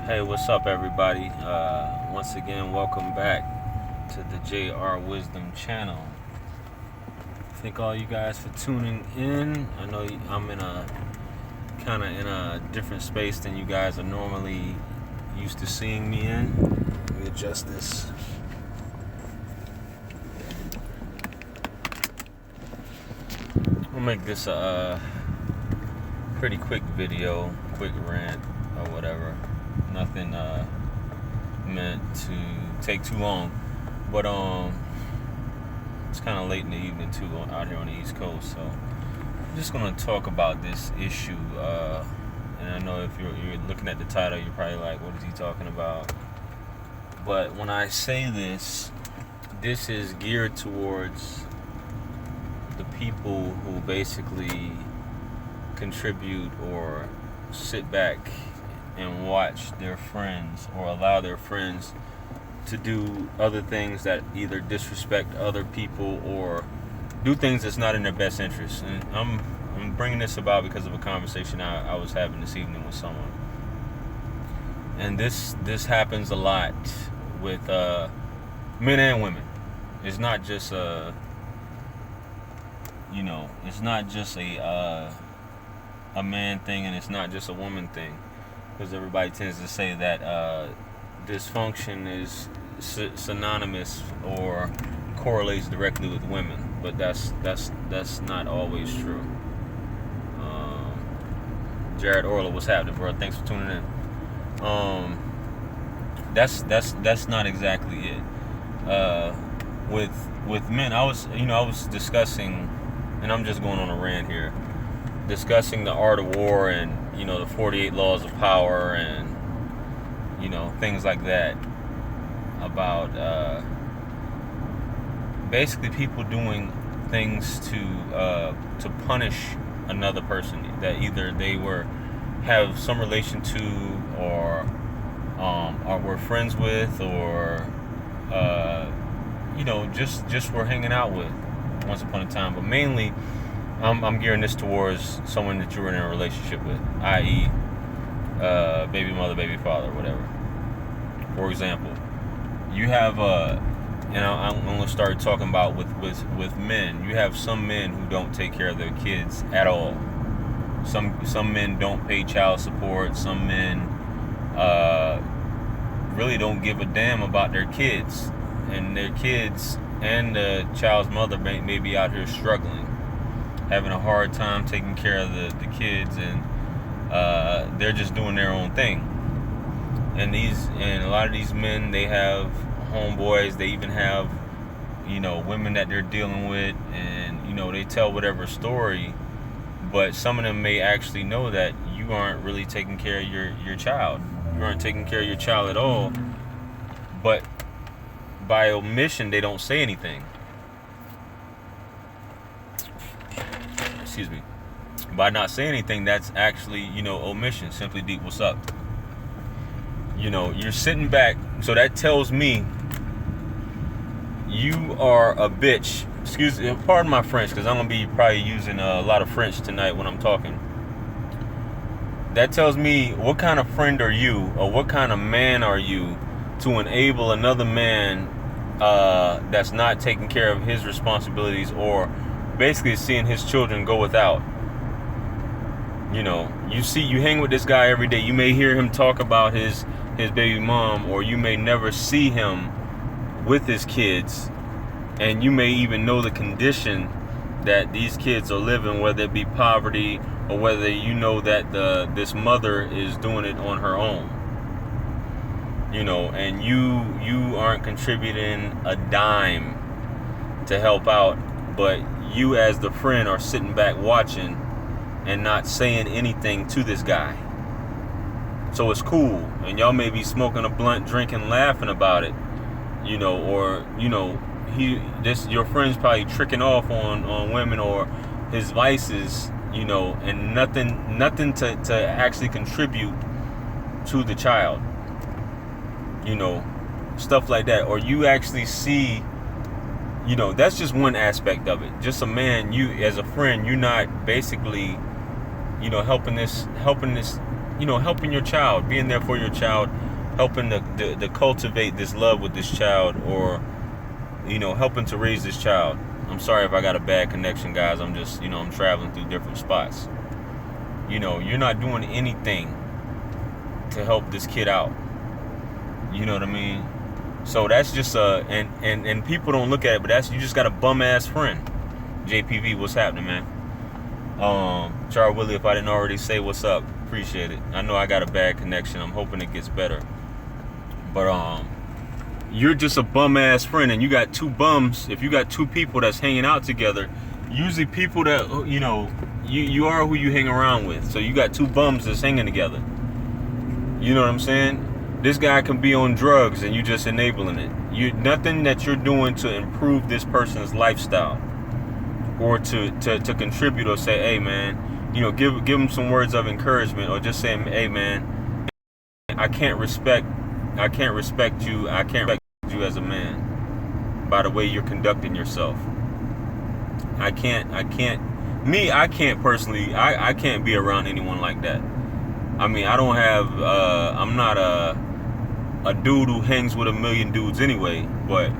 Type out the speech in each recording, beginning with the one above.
Hey, what's up, everybody? Once again, welcome back to the JR Wisdom channel. Thank all you guys for tuning in. I know I'm in a kind of in a different space than you guys are normally used to seeing me in. Let me adjust this. I'll make this a pretty quick video, quick rant or whatever. Nothing meant to take too long, but it's kind of late in the evening too out here on the East Coast, so I'm just gonna talk about this issue. And I know if you're looking at the title, you're probably like, what is he talking about? But when I say this is geared towards the people who basically contribute or sit back and watch their friends or allow their friends to do other things that either disrespect other people or do things that's not in their best interest. And I'm bringing this about because of a conversation I was having this evening with someone. And this happens a lot with men and women. It's not just it's not just a man thing, and it's not just a woman thing, because everybody tends to say that dysfunction is synonymous or correlates directly with women, but that's not always true. Jared Orla, what's happening, bro? Thanks for tuning in. That's not exactly it. With men, I was discussing, and I'm just going on a rant here, discussing the art of war and the 48 laws of power and things like that, about basically people doing things to punish another person that either they have some relation to or were friends with, or just were hanging out with once upon a time. But mainly I'm gearing this towards someone that you were in a relationship with, i.e. Baby mother, baby father, whatever. For example, you have I'm going to start talking about with men. You have some men who don't take care of their kids at all. Some men don't pay child support. Some men really don't give a damn about their kids, and their kids and the child's mother may be out here struggling, having a hard time taking care of the kids, and they're just doing their own thing. And a lot of these men, they have homeboys, they even have women that they're dealing with, and they tell whatever story, but some of them may actually know that you aren't really taking care of your child. You aren't taking care of your child at all, but by omission they don't say anything. Excuse me. By not saying anything, that's actually omission. Simply deep, what's up? You're sitting back, so that tells me you are a bitch. Excuse me, pardon my French, because I'm gonna be probably using a lot of French tonight when I'm talking. That tells me what kind of friend are you, or what kind of man are you, to enable another man that's not taking care of his responsibilities, or basically seeing his children go without. You hang with this guy every day. You may hear him talk about his baby mom, or you may never see him with his kids, and you may even know the condition that these kids are living, whether it be poverty or whether that this mother is doing it on her own. And you aren't contributing a dime to help out, but you as the friend are sitting back watching and not saying anything to this guy. So it's cool, and y'all may be smoking a blunt, drinking, laughing about it, or your friend's probably tricking off on women or his vices, and nothing to actually contribute to the child, stuff like that. Or you actually see, that's just one aspect of it. Just a man, you as a friend, you're not basically helping this helping your child, being there for your child, helping to cultivate this love with this child, or helping to raise this child. I'm sorry if I got a bad connection, guys. I'm just I'm traveling through different spots. You're not doing anything to help this kid out. You know what I mean? So that's just and people don't look at it, but you just got a bum ass friend. JPV, what's happening, man? Char Willie, if I didn't already say what's up, appreciate it. I know I got a bad connection. I'm hoping it gets better. But you're just a bum ass friend, and you got two bums. If you got two people that's hanging out together, usually people that you are who you hang around with. So you got two bums that's hanging together. You know what I'm saying? This guy can be on drugs and you just enabling it. Nothing that you're doing to improve this person's lifestyle, or to contribute, or say, hey man, give them some words of encouragement, or just say, hey man, I can't respect you. I can't respect you as a man by the way you're conducting yourself. I can't personally, I can't be around anyone like that. I mean, I don't have, I'm not a dude who hangs with a million dudes anyway, but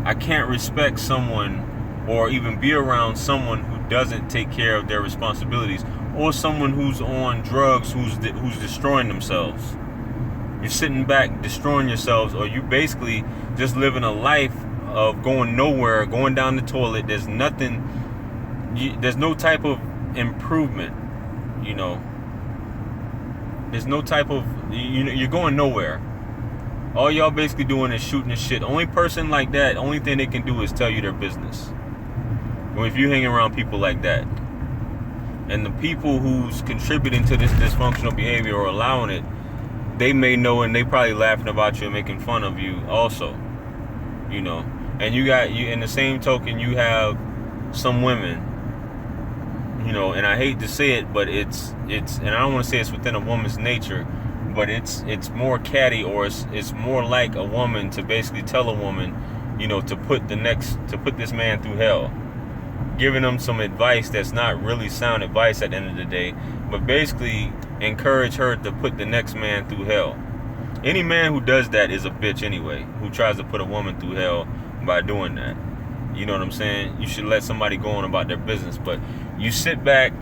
I can't respect someone or even be around someone who doesn't take care of their responsibilities, or someone who's on drugs, who's destroying themselves. You're sitting back destroying yourselves, or you basically just living a life of going nowhere, going down the toilet. There's nothing, there's no type of improvement, there's no type of, you're going nowhere. All y'all basically doing is shooting the shit. Only person like that, only thing they can do is tell you their business. Well, if you hang around people like that, and the people who's contributing to this dysfunctional behavior or allowing it, they may know, and they probably laughing about you and making fun of you also. And you in the same token, you have some women, and I hate to say it, but it's and I don't want to say it's within a woman's nature, but it's more catty, or it's more like a woman to basically tell a woman, to put this man through hell, giving them some advice that's not really sound advice at the end of the day, but basically encourage her to put the next man through hell. Any man who does that is a bitch anyway, who tries to put a woman through hell by doing that. You know what I'm saying? You should let somebody go on about their business, but you sit back,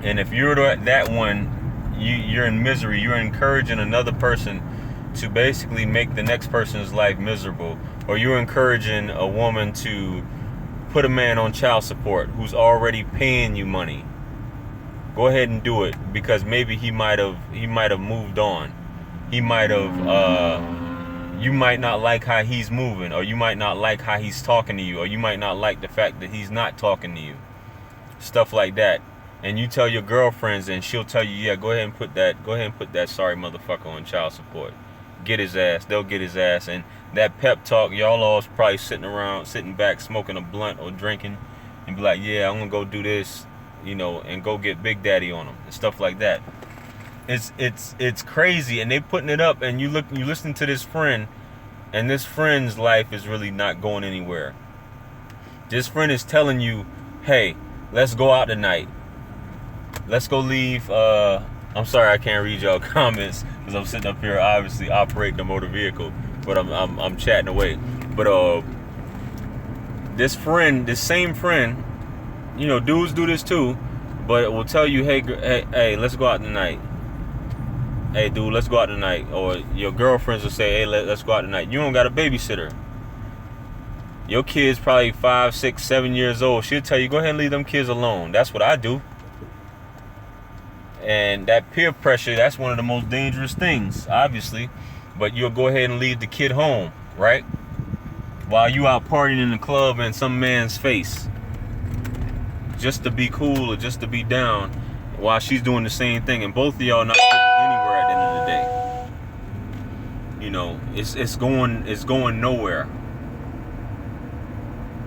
and if you're that one, you're in misery. You're encouraging another person to basically make the next person's life miserable, or you're encouraging a woman to put a man on child support who's already paying you money. Go ahead and do it, because maybe he might have moved on. He might have, you might not like how he's moving, or you might not like how he's talking to you, or you might not like the fact that he's not talking to you. Stuff like that. And you tell your girlfriends, and she'll tell you, yeah, go ahead and put that sorry motherfucker on child support. Get his ass. They'll get his ass. And that pep talk, y'all all probably sitting back, smoking a blunt or drinking, and be like, yeah, I'm gonna go do this, and go get Big Daddy on him and stuff like that. It's crazy, and they putting it up, and you listen to this friend, and this friend's life is really not going anywhere. This friend is telling you, hey, let's go out tonight. Let's go leave. I'm sorry I can't read y'all comments because I'm sitting up here obviously operating a motor vehicle, but I'm chatting away. But this same friend, dudes do this too, but it will tell you, hey, let's go out tonight. Hey, dude, let's go out tonight. Or your girlfriends will say, hey, let's go out tonight. You don't got a babysitter. Your kid's probably 5, 6, 7 years old. She'll tell you, go ahead and leave them kids alone. That's what I do. And that peer pressure, that's one of the most dangerous things, obviously. But you'll go ahead and leave the kid home, right? While you out partying in the club in some man's face. Just to be cool or just to be down, while she's doing the same thing. And both of y'all not getting anywhere at the end of the day. It's going nowhere.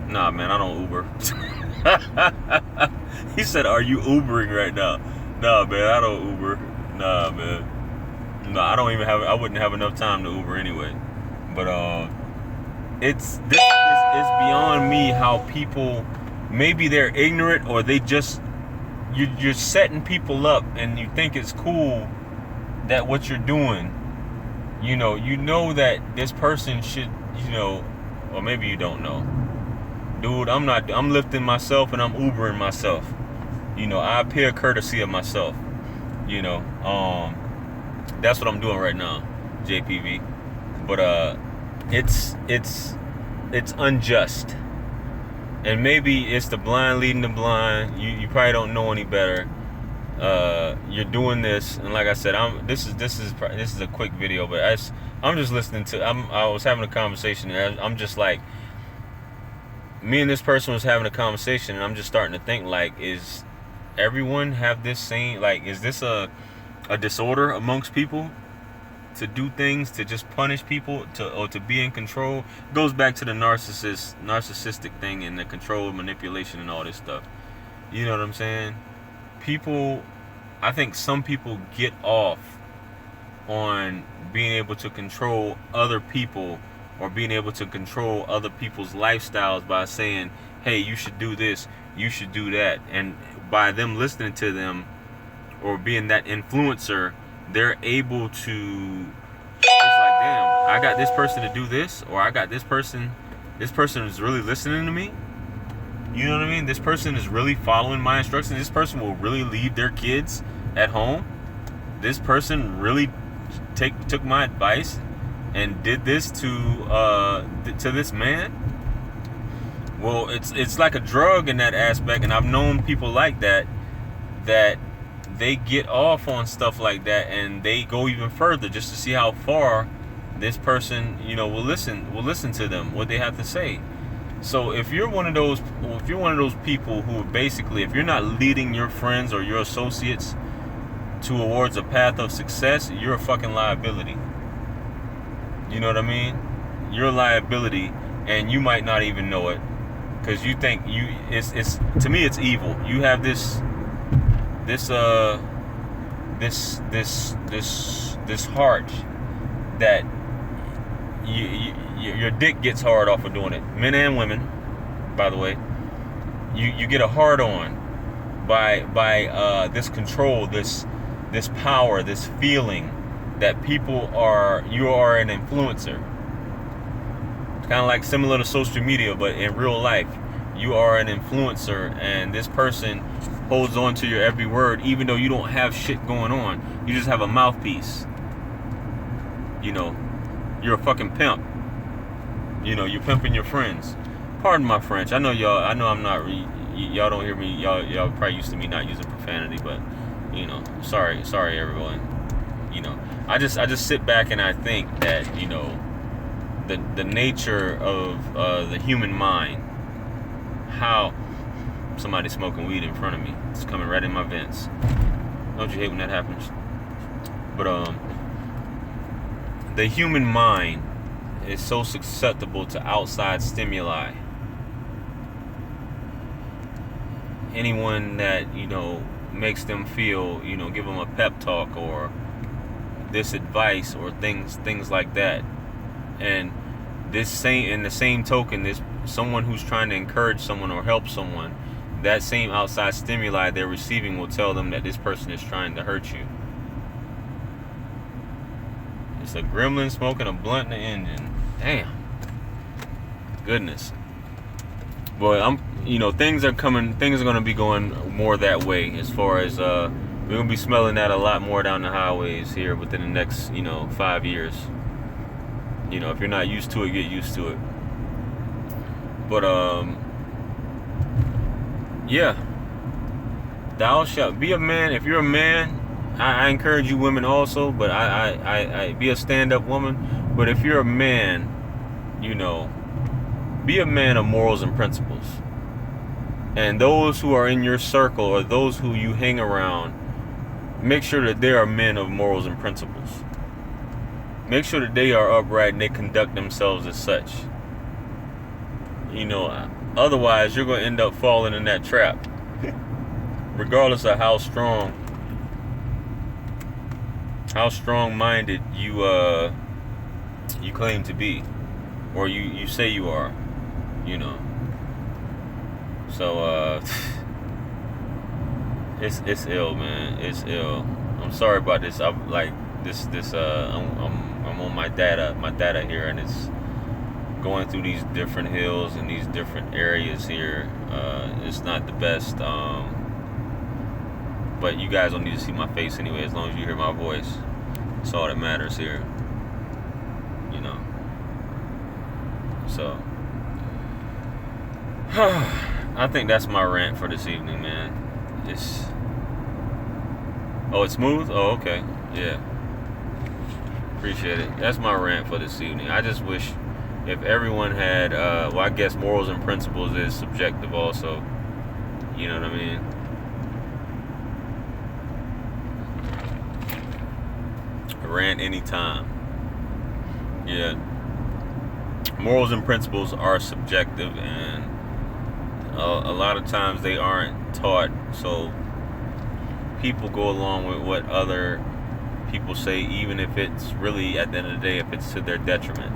Nah, man, I don't Uber. He said, are you Ubering right now? Nah, man, I don't Uber. Nah, man. Nah, I wouldn't have enough time to Uber anyway. But it's beyond me how people, maybe they're ignorant, or they just, you're setting people up, and you think it's cool that what you're doing, you know that this person should, or maybe you don't know. Dude, I'm lifting myself and I'm Ubering myself. I appear courtesy of myself. That's what I'm doing right now, JPV. But it's unjust. And maybe it's the blind leading the blind. You probably don't know any better. You're doing this, and like I said, this is a quick video, but I'm just listening to. I was having a conversation, and I'm just like, me and this person was having a conversation, and I'm just starting to think, like, is everyone have this same, like, is this a disorder amongst people to do things, to just punish people, or to be in control? It goes back to the narcissistic thing and the control, manipulation, and all this stuff. You know what I'm saying? I think some people get off on being able to control other people, or being able to control other people's lifestyles by saying, hey, you should do this, you should do that. And by them listening to them or being that influencer, they're able to, it's like, damn, I got this person to do this, or I got this person is really listening to me. You know what I mean? This person is really following my instructions. This person will really leave their kids at home. This person really took my advice and did this to this man. Well, it's like a drug in that aspect, and I've known people like that they get off on stuff like that, and they go even further just to see how far this person, will listen to them, what they have to say. So if you're one of those people who basically, if you're not leading your friends or your associates towards a path of success, you're a fucking liability. You know what I mean? You're a liability, and you might not even know it, because you think it's to me, it's evil. You have this heart that your dick gets hard off of doing it. Men and women, by the way, you get a hard on by this control, this power, this feeling that you are an influencer. It's kind of like similar to social media, but in real life, you are an influencer, and this person holds on to your every word, even though you don't have shit going on. You just have a mouthpiece. You're a fucking pimp. You're pimping your friends. Pardon my French. I know I'm not. Y'all don't hear me. Y'all probably used to me not using profanity, but sorry everyone. I just sit back and I think that the nature of the human mind, how somebody smoking weed in front of me, it's coming right in my vents. Don't you hate when that happens? But the human mind is so susceptible to outside stimuli. Anyone that makes them feel, give them a pep talk or this advice or things like that. And in the same token, this someone who's trying to encourage someone or help someone, that same outside stimuli they're receiving will tell them that this person is trying to hurt you. It's a gremlin smoking a blunt in the engine. Damn. Goodness. Well, things are going to be going more that way, as far as we're going to be smelling that a lot more down the highways here within the next 5 years. If you're not used to it, get used to it. But yeah, thou shalt be a man. If you're a man, I encourage you women also, but I be a stand-up woman. But if you're a man, be a man of morals and principles. And those who are in your circle, or those who you hang around, make sure that they are men of morals and principles. Make sure that they are upright and they conduct themselves as such. Otherwise you're going to end up falling in that trap. Regardless of how strong-minded you claim to be, or you say you are, So it's ill, man. It's ill. I'm sorry about this. I'm like, I'm on my data here, and it's going through these different hills and these different areas here. It's not the best, but you guys don't need to see my face anyway, as long as you hear my voice. That's all that matters here, you know. So I think that's my rant for this evening, man. It's smooth? Oh, okay. Yeah. Appreciate it. That's my rant for this evening. I just wish if everyone had, well, I guess morals and principles is subjective also. You know what I mean? Rant anytime. Yeah. Morals and principles are subjective, and a lot of times they aren't taught, so people go along with what other people say, even if it's really, at the end of the day, if it's to their detriment.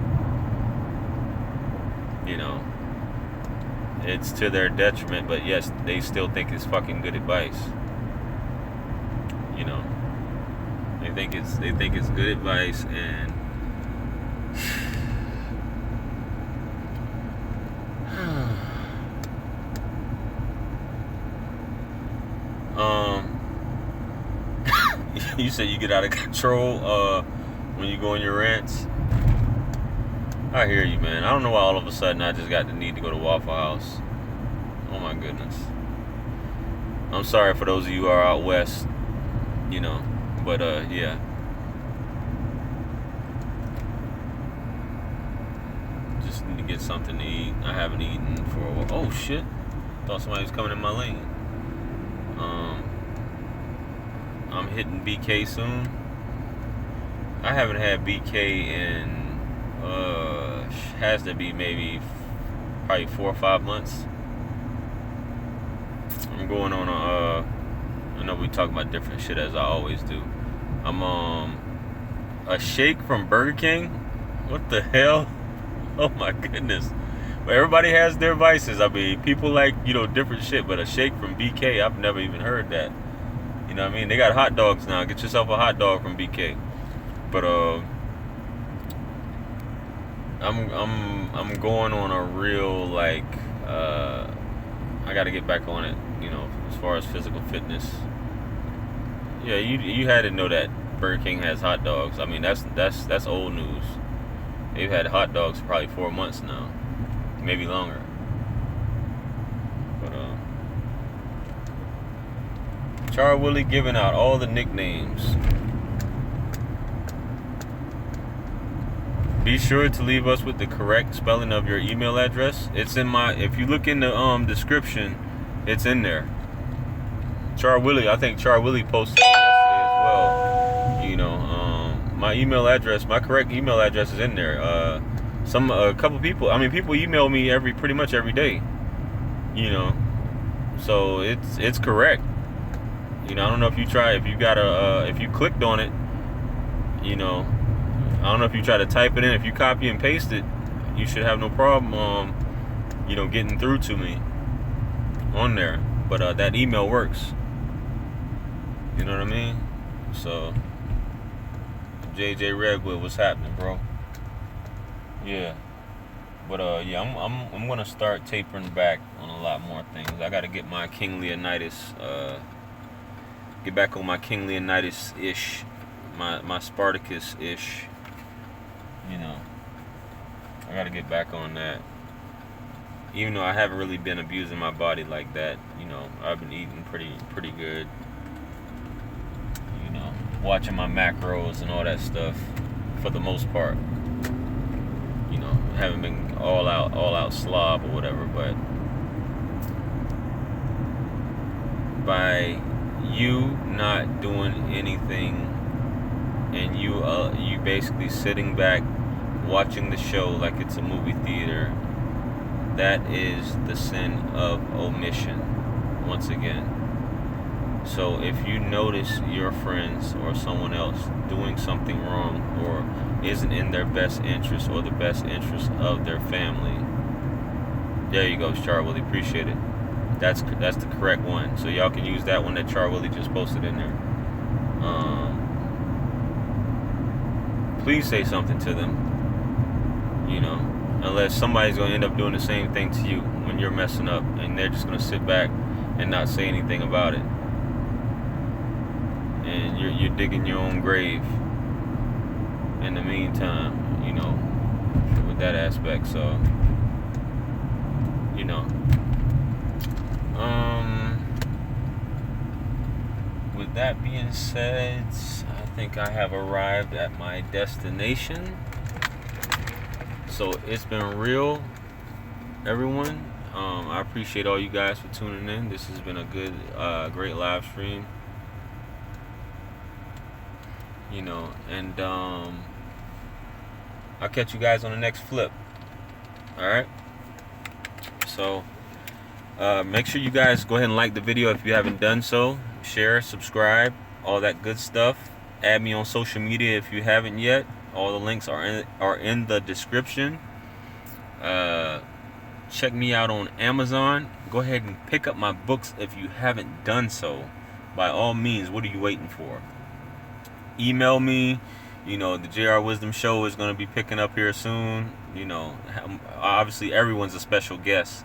You know, it's to their detriment, but yes, they still think it's fucking good advice. You know, they think it's good advice, and you said you get out of control when you go on your rants. I hear you, man. I don't know why all of a sudden I just got the need to go to Waffle House. Oh my goodness. I'm sorry for those of you who are out west, you know, but yeah. Just need to get something to eat. I haven't eaten for a while. Oh shit. Thought somebody was coming in my lane. I'm hitting BK soon. I haven't had BK in has to be maybe probably 4 or 5 months. I'm going on I know we talk about different shit as I always do. I'm a shake from Burger King. What the hell? Oh my goodness. But everybody has their vices. I mean, people like, you know, different shit, but a shake from BK, I've never even heard that. You know what I mean? They got hot dogs now. Get yourself a hot dog from BK. But I'm going on a real, like, I got to get back on it, you know, as far as physical fitness. Yeah, you had to know that Burger King has hot dogs. I mean, that's old news. They've had hot dogs for probably 4 months now, maybe longer. But Char Willie giving out all the nicknames. Be sure to leave us with the correct spelling of your email address. It's in my, if you look in the description, it's in there. Char Willie, I think Char Willie posted it yesterday as well. You know, my email address, my correct email address is in there. A couple people, I mean, people email me pretty much every day. You know, so it's correct. You know, I don't know if you clicked on it, you know, I don't know if you try to type it in. If you copy and paste it, you should have no problem, you know, getting through to me on there. But that email works. You know what I mean? So, JJ Redwood, what's happening, bro? Yeah. But yeah, I'm gonna start tapering back on a lot more things. I gotta get my King Leonidas, get back on my King Leonidas-ish, my Spartacus-ish. You know, I gotta get back on that. Even though I haven't really been abusing my body like that, you know, I've been eating pretty good. You know, watching my macros and all that stuff for the most part. You know, haven't been all out slob or whatever, but by you not doing anything and you basically sitting back watching the show like it's a movie theater, that is the sin of omission once again. So if you notice your friends or someone else doing something wrong or isn't in their best interest or the best interest of their family, there you go, Char Willie, appreciate it. That's the correct one. So y'all can use that one that Char Willie just posted in there. please say something to them. You know, unless somebody's gonna end up doing the same thing to you when you're messing up, and they're just gonna sit back and not say anything about it, and you're digging your own grave in the meantime. You know, with that aspect. So, you know, with that being said, I think I have arrived at my destination. So it's been real, everyone. I appreciate all you guys for tuning in. This has been a good, great live stream. You know, and I'll catch you guys on the next flip. Alright? So, make sure you guys go ahead and like the video if you haven't done so. Share, subscribe, all that good stuff. Add me on social media if you haven't yet. All the links are in the description. Check me out on Amazon. Go ahead and pick up my books if you haven't done so. By all means, what are you waiting for? Email me. You know, the JR Wisdom Show is going to be picking up here soon. You know, obviously everyone's a special guest.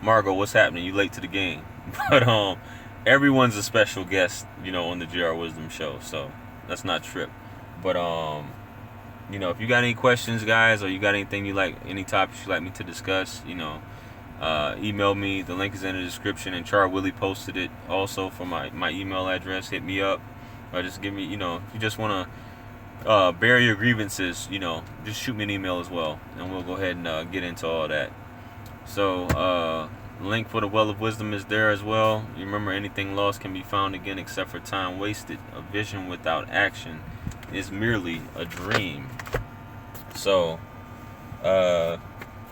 Margot, what's happening? You late to the game. But everyone's a special guest, you know, on the JR Wisdom Show. So let's not trip. But you know, if you got any questions, guys, or you got anything you like, any topics you'd like me to discuss, you know, email me. The link is in the description, and Char Willie posted it also for my email address. Hit me up, or just give me, you know, if you just want to bury your grievances, you know, just shoot me an email as well, and we'll go ahead and get into all that. So, link for the Well of Wisdom is there as well. You remember, anything lost can be found again except for time wasted. A vision without action is merely a dream. So, I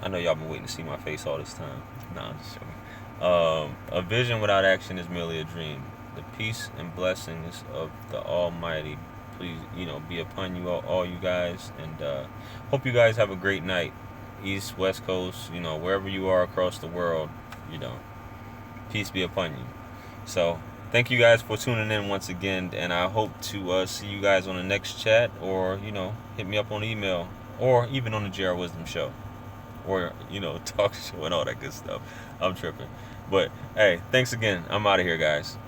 know y'all been waiting to see my face all this time. Nah, I'm just joking. A vision without action is merely a dream. The peace and blessings of the Almighty, please, you know, be upon you all you guys, and hope you guys have a great night. East, West Coast, you know, wherever you are across the world, you know, peace be upon you. So, thank you guys for tuning in once again, and I hope to see you guys on the next chat, or, you know, hit me up on email, or even on the JR Wisdom Show, or, you know, talk show and all that good stuff. I'm tripping. But, hey, thanks again. I'm out of here, guys.